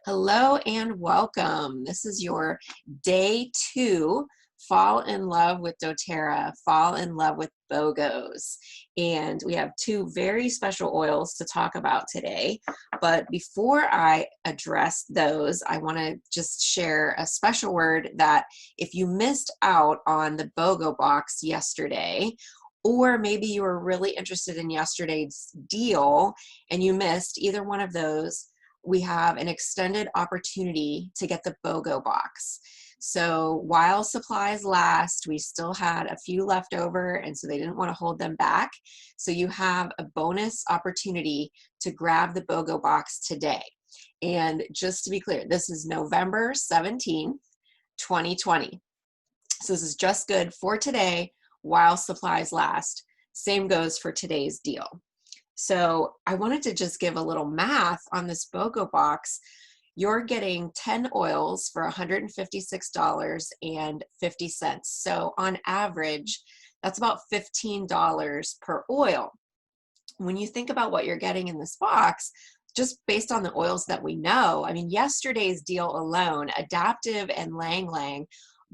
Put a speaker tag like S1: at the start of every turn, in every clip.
S1: Hello and welcome. This is your day 2, Fall in Love with doTERRA, Fall in Love with BOGOs. And we have 2 very special oils to talk about today. But before I address those, I want to just share a special word that if you missed out on the BOGO box yesterday, or maybe you were really interested in yesterday's deal and you missed either one of those, we have an extended opportunity to get the BOGO box. So while supplies last, we still had a few left over, and so they didn't want to hold them back. So you have a bonus opportunity to grab the BOGO box today. And just to be clear, this is November 17th, 2020. So this is just good for today while supplies last. Same goes for today's deal. So I wanted to just give a little math on this BOGO box. You're getting 10 oils for $156.50. So on average, that's about $15 per oil. When you think about what you're getting in this box, just based on the oils that we know, I mean, yesterday's deal alone, Adaptive and Lang Lang,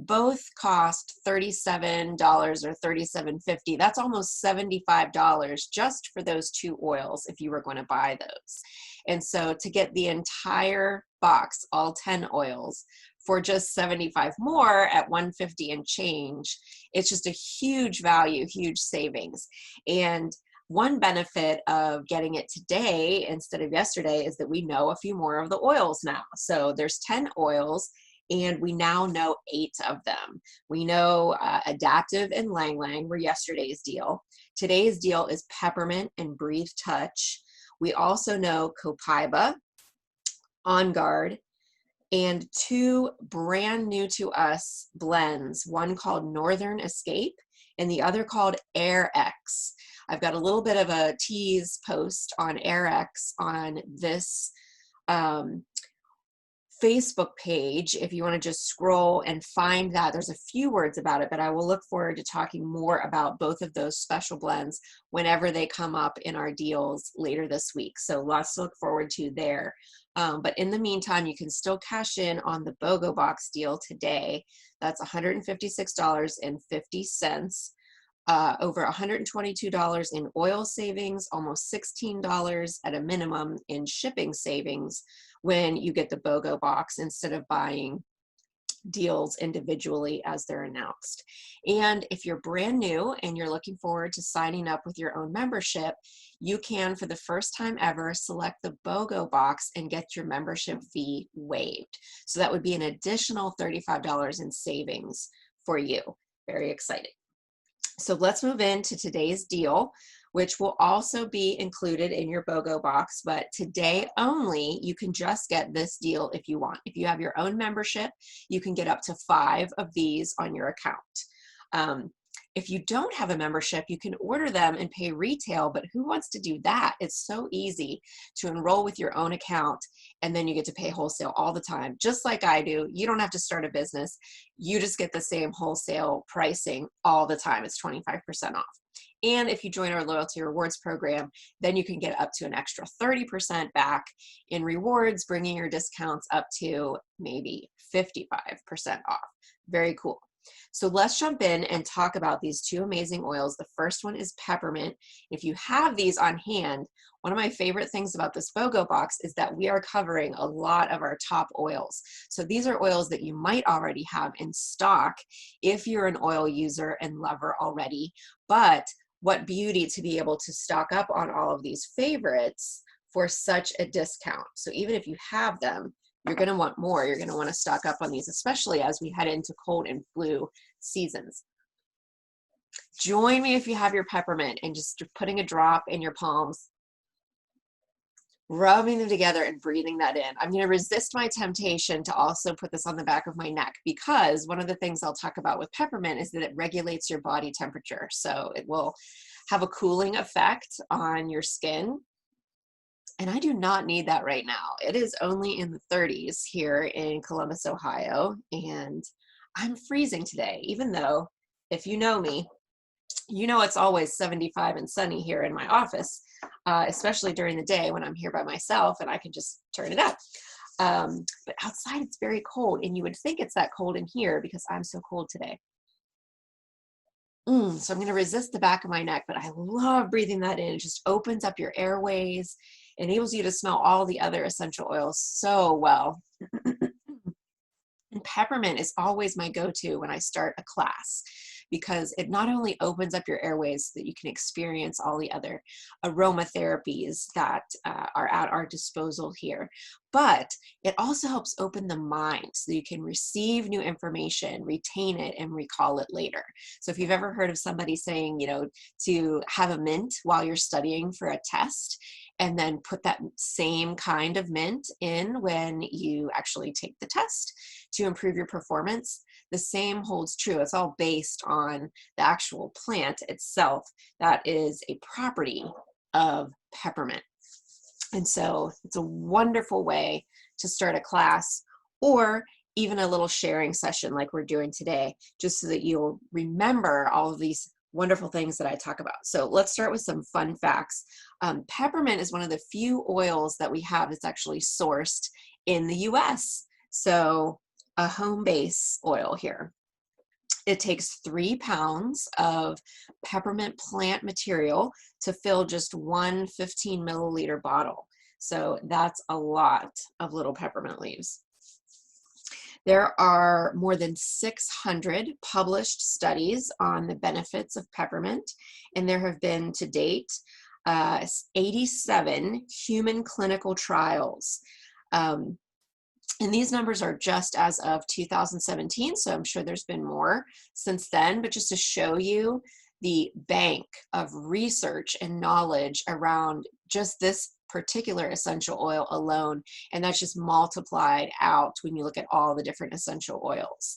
S1: both cost $37 or $37.50. That's almost $75 just for those 2 oils if you were going to buy those. And so to get the entire box, all 10 oils, for just $75 more at $150 and change, it's just a huge value, huge savings. And one benefit of getting it today instead of yesterday is that we know a few more of the oils now. So there's 10 oils, and we now know 8 of them. We know Adaptive and Lang Lang were yesterday's deal. Today's deal is Peppermint and Breathe Touch. We also know Copaiba, On Guard, and 2 brand new to us blends, one called Northern Escape and the other called Air X. I've got a little bit of a tease post on Air X on this Facebook page. If you want to just scroll and find that, there's a few words about it, but I will look forward to talking more about both of those special blends whenever they come up in our deals later this week. So lots to look forward to there. But in the meantime, you can still cash in on the BOGO box deal today. That's $156.50. Over $122 in oil savings, almost $16 at a minimum in shipping savings when you get the BOGO box instead of buying deals individually as they're announced. And if you're brand new and you're looking forward to signing up with your own membership, you can, for the first time ever, select the BOGO box and get your membership fee waived. So that would be an additional $35 in savings for you. Very exciting. So let's move into today's deal, which will also be included in your BOGO box, but today only, you can just get this deal if you want. If you have your own membership, you can get up to 5 of these on your account. If you don't have a membership, you can order them and pay retail, but who wants to do that? It's so easy to enroll with your own account, and then you get to pay wholesale all the time, just like I do. You don't have to start a business. You just get the same wholesale pricing all the time. It's 25% off. And if you join our loyalty rewards program, then you can get up to an extra 30% back in rewards, bringing your discounts up to maybe 55% off. Very cool. So let's jump in and talk about these 2 amazing oils. The first one is Peppermint. If you have these on hand, one of my favorite things about this BOGO box is that we are covering a lot of our top oils. So these are oils that you might already have in stock if you're an oil user and lover already. But what beauty to be able to stock up on all of these favorites for such a discount. So even if you have them, you're going to want more. You're going to want to stock up on these, especially as we head into cold and flu seasons. Join me if you have your peppermint and just putting a drop in your palms, rubbing them together and breathing that in. I'm going to resist my temptation to also put this on the back of my neck, because one of the things I'll talk about with peppermint is that it regulates your body temperature. So it will have a cooling effect on your skin. And I do not need that right now. It is only in the 30s here in Columbus, Ohio, and I'm freezing today, even though, if you know me, You know, it's always 75 and sunny here in my office, especially during the day when I'm here by myself and I can just turn it up. But outside it's very cold, and you would think it's that cold in here because I'm so cold today. So I'm going to resist the back of my neck, but I love breathing that in. It just opens up your airways, enables you to smell all the other essential oils so well. And peppermint is always my go-to when I start a class because it not only opens up your airways so that you can experience all the other aromatherapies that are at our disposal here, but it also helps open the mind so you can receive new information, retain it, and recall it later. So if you've ever heard of somebody saying, you know, to have a mint while you're studying for a test, and then put that same kind of mint in when you actually take the test to improve your performance, the same holds true. It's all based on the actual plant itself that is a property of peppermint. And so it's a wonderful way to start a class, or even a little sharing session like we're doing today, just so that you'll remember all of these wonderful things that I talk about. So let's start with some fun facts. Peppermint is one of the few oils that we have that's actually sourced in the US. So a home base oil here. It takes 3 pounds of peppermint plant material to fill just one 15 milliliter bottle. So that's a lot of little peppermint leaves. There are more than 600 published studies on the benefits of peppermint, and there have been to date 87 human clinical trials. And these numbers are just as of 2017, so I'm sure there's been more since then, but just to show you the bank of research and knowledge around just this particular essential oil alone, and that's just multiplied out when you look at all the different essential oils.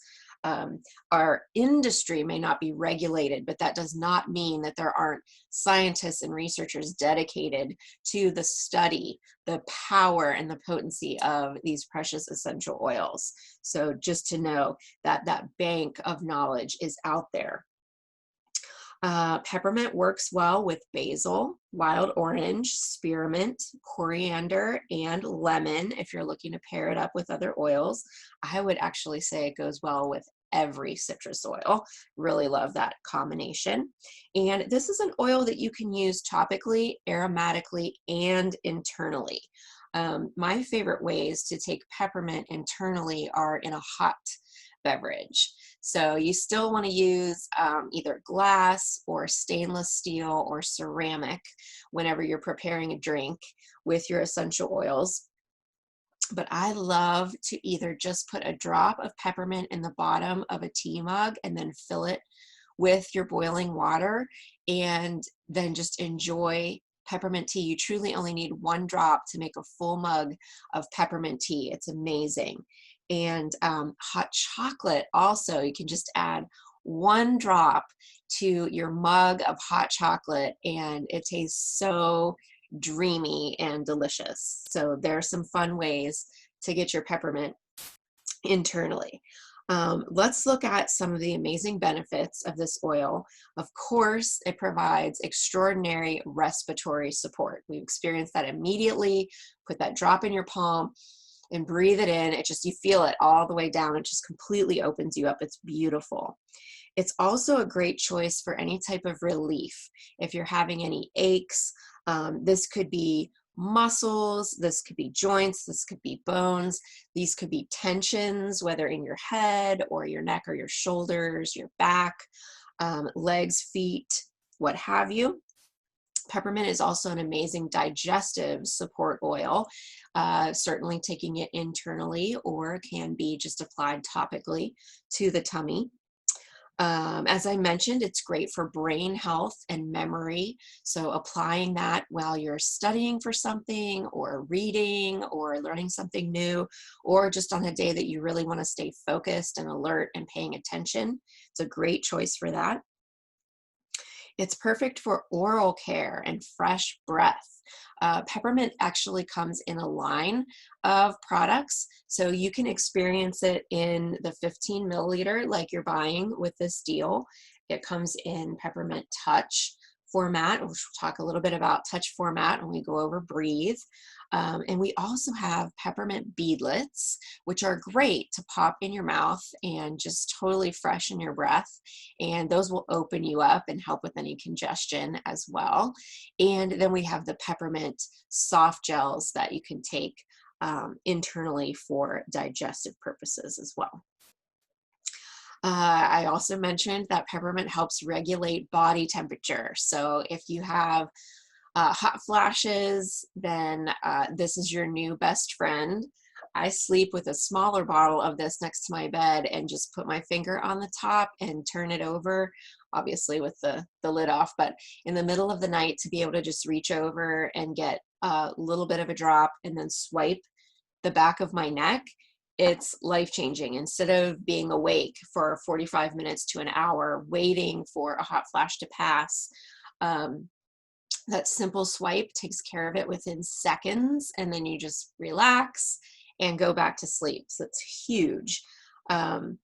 S1: Our industry may not be regulated, but that does not mean that there aren't scientists and researchers dedicated to the study, the power and the potency of these precious essential oils. So just to know that that bank of knowledge is out there. Peppermint works well with basil, wild orange, spearmint, coriander, and lemon if you're looking to pair it up with other oils. I would actually say it goes well with every citrus oil. Really love that combination. And this is an oil that you can use topically, aromatically, and internally. My favorite ways to take peppermint internally are in a hot beverage. So you still want to use either glass or stainless steel or ceramic whenever you're preparing a drink with your essential oils. But I love to either just put a drop of peppermint in the bottom of a tea mug and then fill it with your boiling water and then just enjoy peppermint tea. You truly only need 1 drop to make a full mug of peppermint tea. It's amazing. And hot chocolate also, you can just add 1 drop to your mug of hot chocolate and it tastes so dreamy and delicious. So there are some fun ways to get your peppermint internally. Let's look at some of the amazing benefits of this oil. Of course, it provides extraordinary respiratory support. We experience that immediately. Put that drop in your palm and breathe it in. It just, you feel it all the way down. It just completely opens you up. It's beautiful. It's also a great choice for any type of relief. If you're having any aches, this could be muscles, this could be joints, this could be bones, these could be tensions, whether in your head or your neck or your shoulders, your back, legs, feet, what have you. Peppermint is also an amazing digestive support oil, certainly taking it internally or can be just applied topically to the tummy. As I mentioned, it's great for brain health and memory. So applying that while you're studying for something or reading or learning something new, or just on a day that you really want to stay focused and alert and paying attention, it's a great choice for that. It's perfect for oral care and fresh breath. Peppermint actually comes in a line of products, so you can experience it in the 15 milliliter like you're buying with this deal. It comes in Peppermint Touch format, which we'll talk a little bit about touch format when we go over breathe. And we also have peppermint beadlets, which are great to pop in your mouth and just totally freshen your breath. And those will open you up and help with any congestion as well. And then we have the peppermint soft gels that you can take internally for digestive purposes as well. I also mentioned that peppermint helps regulate body temperature. So if you have hot flashes, then this is your new best friend. I sleep with a smaller bottle of this next to my bed and just put my finger on the top and turn it over, obviously with the lid off, but in the middle of the night to be able to just reach over and get a little bit of a drop and then swipe the back of my neck. It's life-changing. Instead of being awake for 45 minutes to an hour waiting for a hot flash to pass, that simple swipe takes care of it within seconds, and then you just relax and go back to sleep. So it's huge. Um,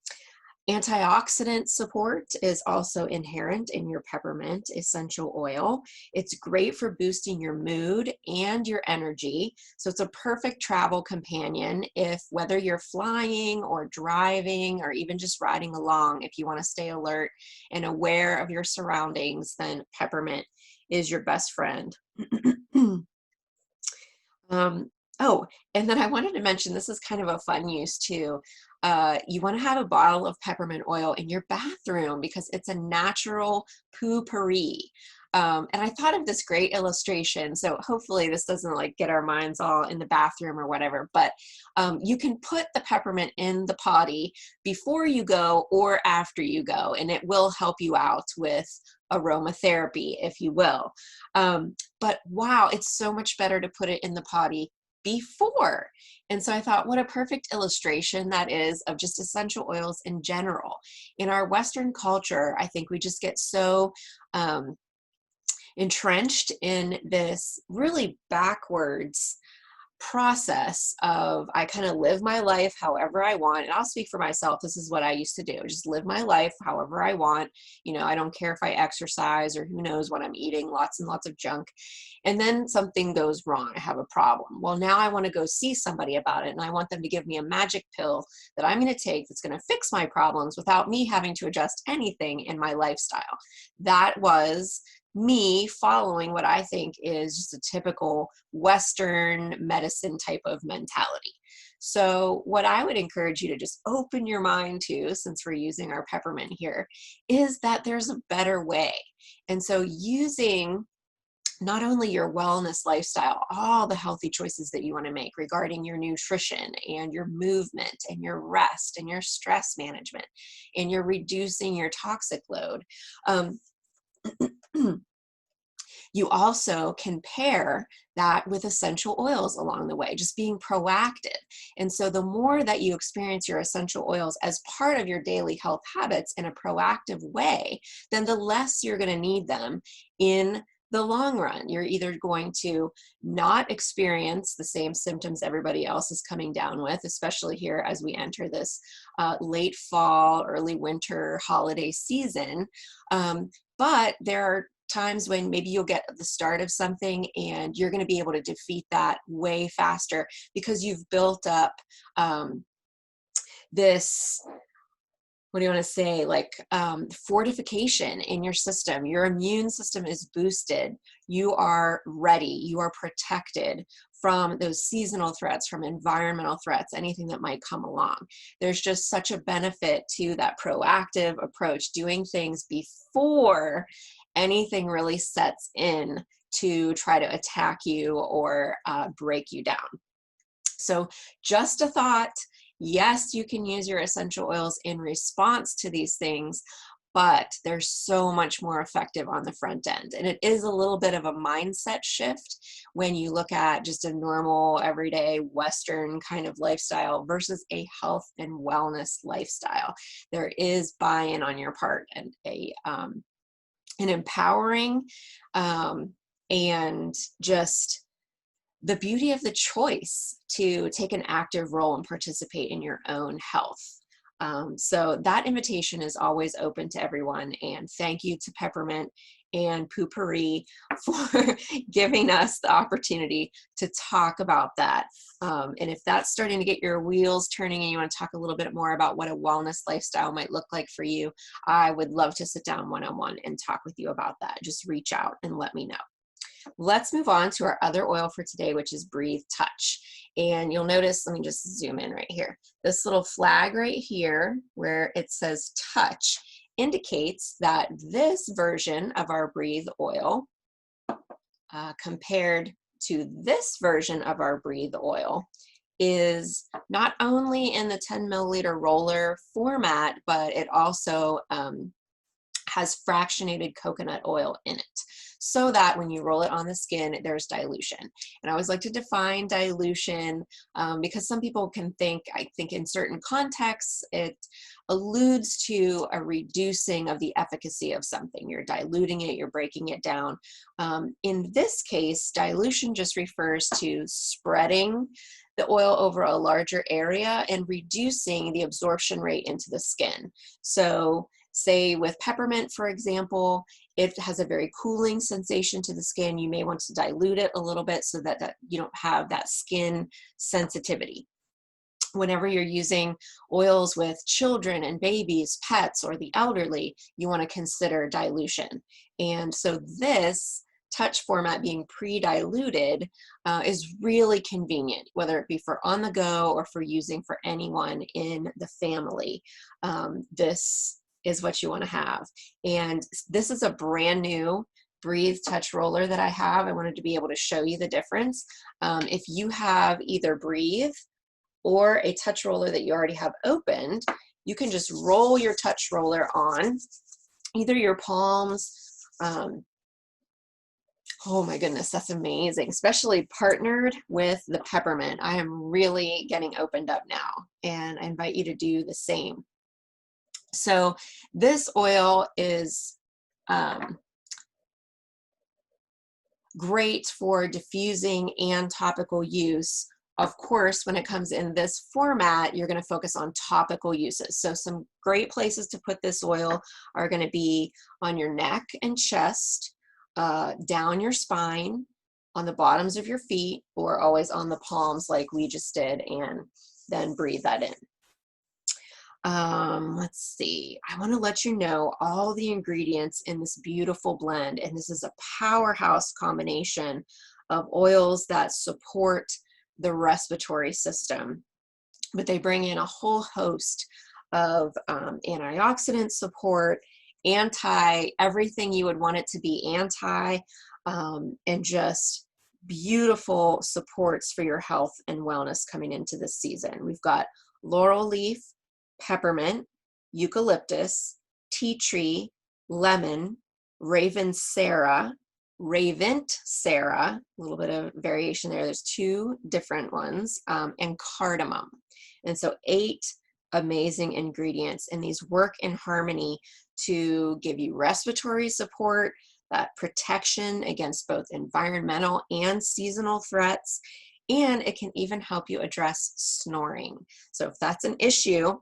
S1: Antioxidant support is also inherent in your peppermint essential oil. It's great for boosting your mood and your energy. So it's a perfect travel companion if whether you're flying or driving or even just riding along, if you want to stay alert and aware of your surroundings, then peppermint is your best friend. Um, oh, and then I wanted to mention this is kind of a fun use too. You want to have a bottle of peppermint oil in your bathroom because it's a natural poo-pourri. And I thought of this great illustration. So hopefully this doesn't like get our minds all in the bathroom or whatever, but you can put the peppermint in the potty before you go or after you go, and it will help you out with aromatherapy, if you will. But wow, it's so much better to put it in the potty before. And so I thought, what a perfect illustration that is of just essential oils in general. In our Western culture, I think we just get so entrenched in this really backwards process of I kind of live my life however I want. And I'll speak for myself. This is what I used to do. Just live my life however I want. You know, I don't care if I exercise or who knows what I'm eating, lots and lots of junk. And then something goes wrong. I have a problem. Well, now I want to go see somebody about it. And I want them to give me a magic pill that I'm going to take that's going to fix my problems without me having to adjust anything in my lifestyle. That was me following what I think is just a typical Western medicine type of mentality. So what I would encourage you to just open your mind to, since we're using our peppermint here, is that there's a better way. And so using not only your wellness lifestyle, all the healthy choices that you want to make regarding your nutrition and your movement and your rest and your stress management and you're reducing your toxic load. You also can pair that with essential oils along the way, just being proactive. And so the more that you experience your essential oils as part of your daily health habits in a proactive way, then the less you're going to need them in the long run. You're either going to not experience the same symptoms everybody else is coming down with, especially here as we enter this late fall, early winter holiday season. But there are times when maybe you'll get the start of something and you're going to be able to defeat that way faster because you've built up this, what do you want to say, like fortification in your system. Your immune system is boosted. You are ready. You are protected from those seasonal threats, from environmental threats, anything that might come along. There's just such a benefit to that proactive approach, doing things before anything really sets in to try to attack you or break you down. So just a thought. Yes, you can use your essential oils in response to these things, but they're so much more effective on the front end. And it is a little bit of a mindset shift when you look at just a normal, everyday Western kind of lifestyle versus a health and wellness lifestyle. There is buy-in on your part and and empowering, um, and just the beauty of the choice to take an active role and participate in your own health. So that invitation is always open to everyone. And thank you to Peppermint and Poopery for giving us the opportunity to talk about that. And if that's starting to get your wheels turning and you want to talk a little bit more about what a wellness lifestyle might look like for you, I would love to sit down one-on-one and talk with you about that. Just reach out and let me know. Let's move on to our other oil for today, which is Breathe Touch. And you'll notice, let me just zoom in right here. This little flag right here where it says touch indicates that this version of our Breathe oil, compared to this version of our Breathe oil, is not only in the 10 milliliter roller format, but it also has fractionated coconut oil in it, so that when you roll it on the skin, there's dilution. And I always like to define dilution because some people can think, I think in certain contexts, it alludes to a reducing of the efficacy of something. You're diluting it, you're breaking it down. In this case, dilution just refers to spreading the oil over a larger area and reducing the absorption rate into the skin. So say with peppermint, for example, it has a very cooling sensation to the skin. You may want to dilute it a little bit so that you don't have that skin sensitivity. Whenever you're using oils with children and babies, pets, or the elderly, you want to consider dilution. And so this touch format being pre-diluted is really convenient, whether it be for on the go or for using for anyone in the family. This is what you want to have. And this is a brand new Breathe Touch roller that I have. I wanted to be able to show you the difference. If you have either Breathe or a touch roller that you already have opened, you can just roll your touch roller on either your palms. Oh my goodness, that's amazing, especially partnered with the peppermint. I am really getting opened up now, and I invite you to do the same. So this oil is great for diffusing and topical use. Of course, when it comes in this format, you're going to focus on topical uses. So some great places to put this oil are going to be on your neck and chest, down your spine, on the bottoms of your feet, or always on the palms like we just did, and then breathe that in. Let's see, I want to let you know all the ingredients in this beautiful blend, and this is a powerhouse combination of oils that support the respiratory system, but they bring in a whole host of antioxidant support, everything you would want it to be anti, and just beautiful supports for your health and wellness coming into this season. We've got laurel leaf, peppermint, eucalyptus, tea tree, lemon, ravensara, a little bit of variation there. There's two different ones, and cardamom. And so 8 amazing ingredients, and these work in harmony to give you respiratory support, that protection against both environmental and seasonal threats, and it can even help you address snoring. So if that's an issue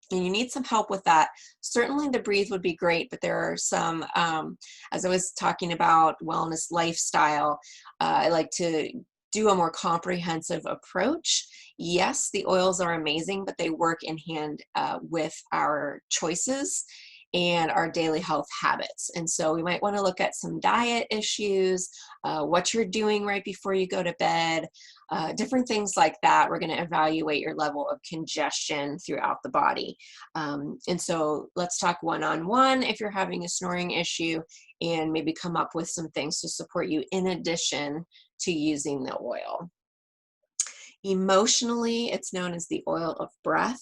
S1: and you need some help with that, certainly the Breathe would be great, but there are some, as I was talking about wellness lifestyle, I like to do a more comprehensive approach. Yes, the oils are amazing, but they work in hand with our choices and our daily health habits. And so we might want to look at some diet issues, what you're doing right before you go to bed, different things like that. We're going to evaluate your level of congestion throughout the body. And so let's talk one-on-one if you're having a snoring issue, and maybe come up with some things to support you in addition to using the oil. Emotionally, it's known as the oil of breath.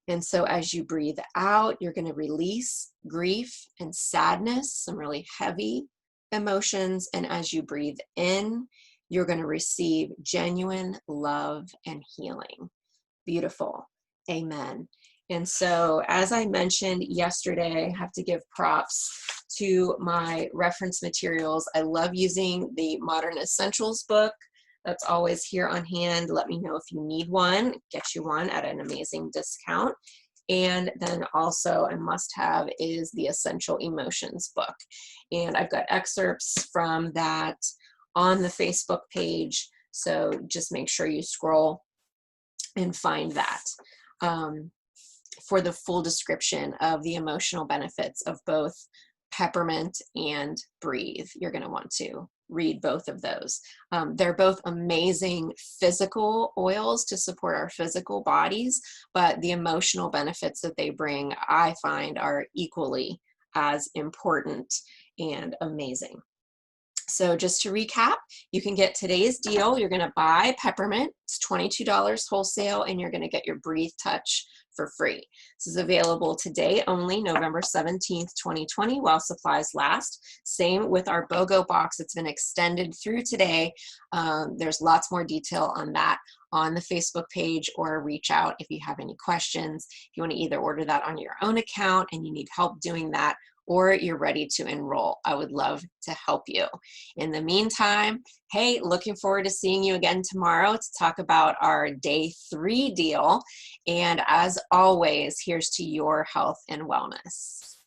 S1: And so as you breathe out, you're going to release grief and sadness, some really heavy emotions. And as you breathe in, you're going to receive genuine love and healing. Beautiful. Amen. And so, as I mentioned yesterday, I have to give props to my reference materials. I love using the Modern Essentials book. That's always here on hand. Let me know if you need one, get you one at an amazing discount. And then also a must-have is the Essential Emotions book. And I've got excerpts from that on the Facebook page. So just make sure you scroll and find that. For the full description of the emotional benefits of both Peppermint and Breathe, you're going to want to read both of those. They're both amazing physical oils to support our physical bodies, but the emotional benefits that they bring, I find, are equally as important and amazing. So just to recap, you can get today's deal. You're going to buy Peppermint. It's $22 wholesale, and you're going to get your Breathe Touch for free. This is available today only, November 17th, 2020, while supplies last. Same with our BOGO box. It's been extended through today. There's lots more detail on that on the Facebook page, or reach out if you have any questions. If you want to either order that on your own account and you need help doing that, or you're ready to enroll, I would love to help you. In the meantime, hey, looking forward to seeing you again tomorrow to talk about our day 3 deal. And as always, here's to your health and wellness.